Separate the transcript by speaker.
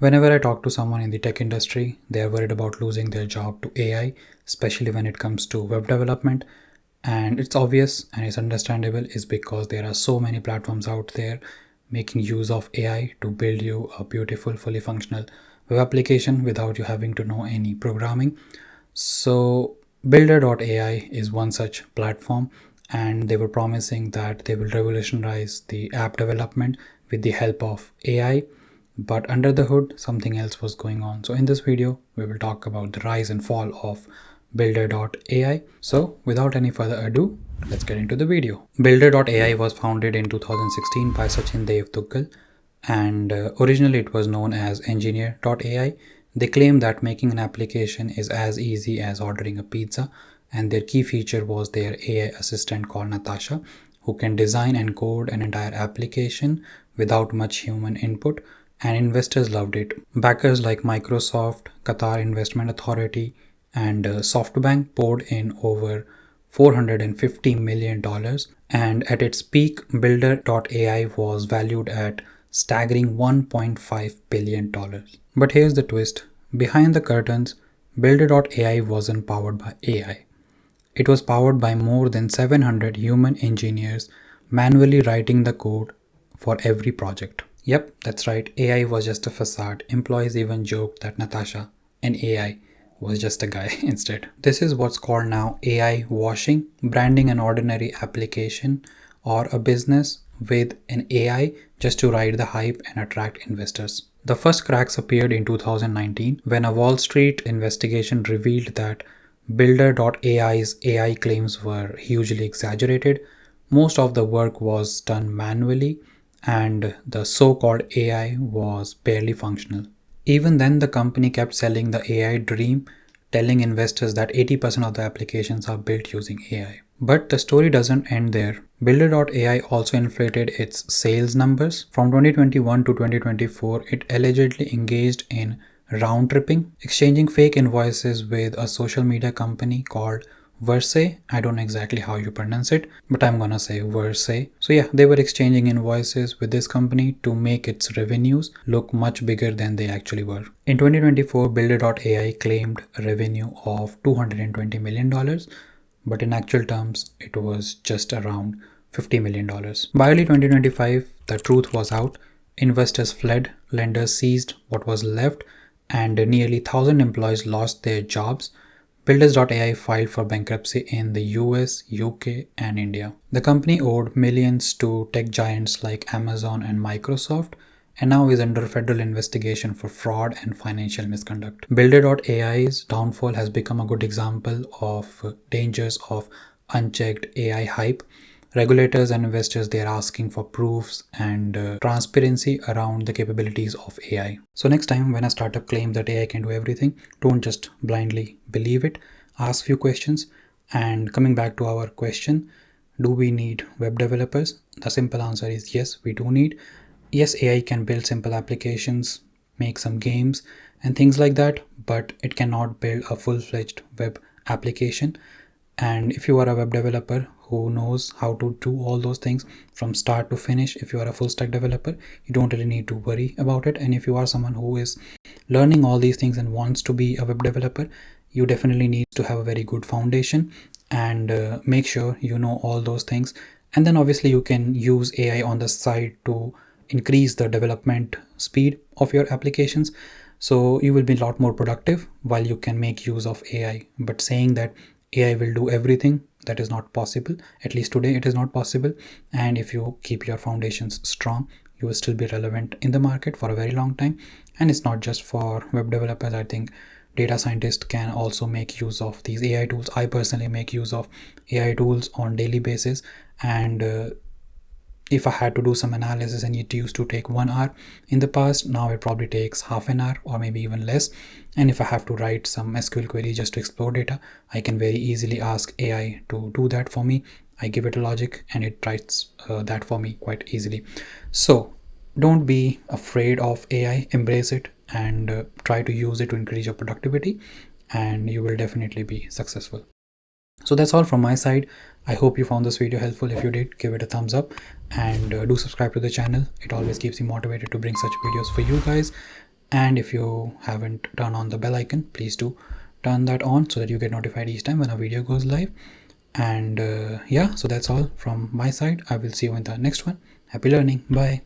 Speaker 1: Whenever I talk to someone in the tech industry, they are worried about losing their job to AI, especially when it comes to web development. And it's obvious and it's understandable is because there are so many platforms out there making use of AI to build you a beautiful, fully functional web application without you having to know any programming. So Builder.ai is one such platform, and they were promising that they will revolutionize the app development with the help of AI. But under the hood, something else was going on. So in this video, we will talk about the rise and fall of Builder.ai. So without any further ado, let's get into the video. Builder.ai was founded in 2016 by Sachin Dev Tuggal, and originally it was known as Engineer.ai. They claim that making an application is as easy as ordering a pizza, and their key feature was their AI assistant called Natasha, who can design and code an entire application without much human input, and investors loved it. Backers like Microsoft, Qatar Investment Authority, and SoftBank poured in over $450 million, and at its peak, Builder.ai was valued at staggering $1.5 billion. But here's the twist. Behind the curtains, Builder.ai wasn't powered by AI. It was powered by more than 700 human engineers manually writing the code for every project. Yep, that's right, AI was just a facade. Employees even joked that Natasha, an AI, was just a guy instead. This is what's called now AI washing, branding an ordinary application or a business with an AI just to ride the hype and attract investors. The first cracks appeared in 2019 when a Wall Street investigation revealed that Builder.ai's AI claims were hugely exaggerated. Most of the work was done manually, and the so-called AI was barely functional. Even then, the company kept selling the AI dream, telling investors that 80% of the applications are built using AI. But the story doesn't end there. Builder.ai also inflated its sales numbers. From 2021 to 2024, it allegedly engaged in round tripping, exchanging fake invoices with a social media company called Verse. I don't know exactly how you pronounce it, but I'm gonna say Verse. So yeah, they were exchanging invoices with this company to make its revenues look much bigger than they actually were. In 2024, Builder.ai claimed a revenue of $220 million, but in actual terms, it was just around $50 million. By early 2025, the truth was out. Investors fled, lenders seized what was left, and nearly 1,000 employees lost their jobs. Builders.ai filed for bankruptcy in the US, UK, and India. The company owed millions to tech giants like Amazon and Microsoft, and now is under federal investigation for fraud and financial misconduct. Builder.ai's downfall has become a good example of dangers of unchecked AI hype. Regulators and investors, they are asking for proofs and transparency around the capabilities of AI. So next time when a startup claims that AI can do everything, don't just blindly believe it. Ask few questions. And coming back to our question, do we need web developers? The simple answer is yes, we do need. Yes, AI can build simple applications, make some games and things like that, but it cannot build a full-fledged web application. And if you are a web developer who knows how to do all those things from start to finish, if you are a full stack developer, you don't really need to worry about it. And if you are someone who is learning all these things and wants to be a web developer, you definitely need to have a very good foundation and make sure you know all those things. And then obviously you can use AI on the side to increase the development speed of your applications. So you will be a lot more productive while you can make use of AI. But saying that AI will do everything, that is not possible. At least today it is not possible. And if you keep your foundations strong, you will still be relevant in the market for a very long time. And it's not just for web developers. I think data scientists can also make use of these AI tools. I personally make use of AI tools on daily basis, and if I had to do some analysis and it used to take 1 hour in the past, now it probably takes half an hour or maybe even less. And if I have to write some SQL query just to explore data, I can very easily ask AI to do that for me. I give it a logic and it writes that for me quite easily. So don't be afraid of AI, embrace it and try to use it to increase your productivity, and you will definitely be successful. So that's all from my side. I hope you found this video helpful. If you did, give it a thumbs up and do subscribe to the channel. It always keeps me motivated to bring such videos for you guys. And if you haven't turned on the bell icon, please do turn that on so that you get notified each time when a video goes live. And yeah, so that's all from my side. I will see you in the next one. Happy learning. Bye.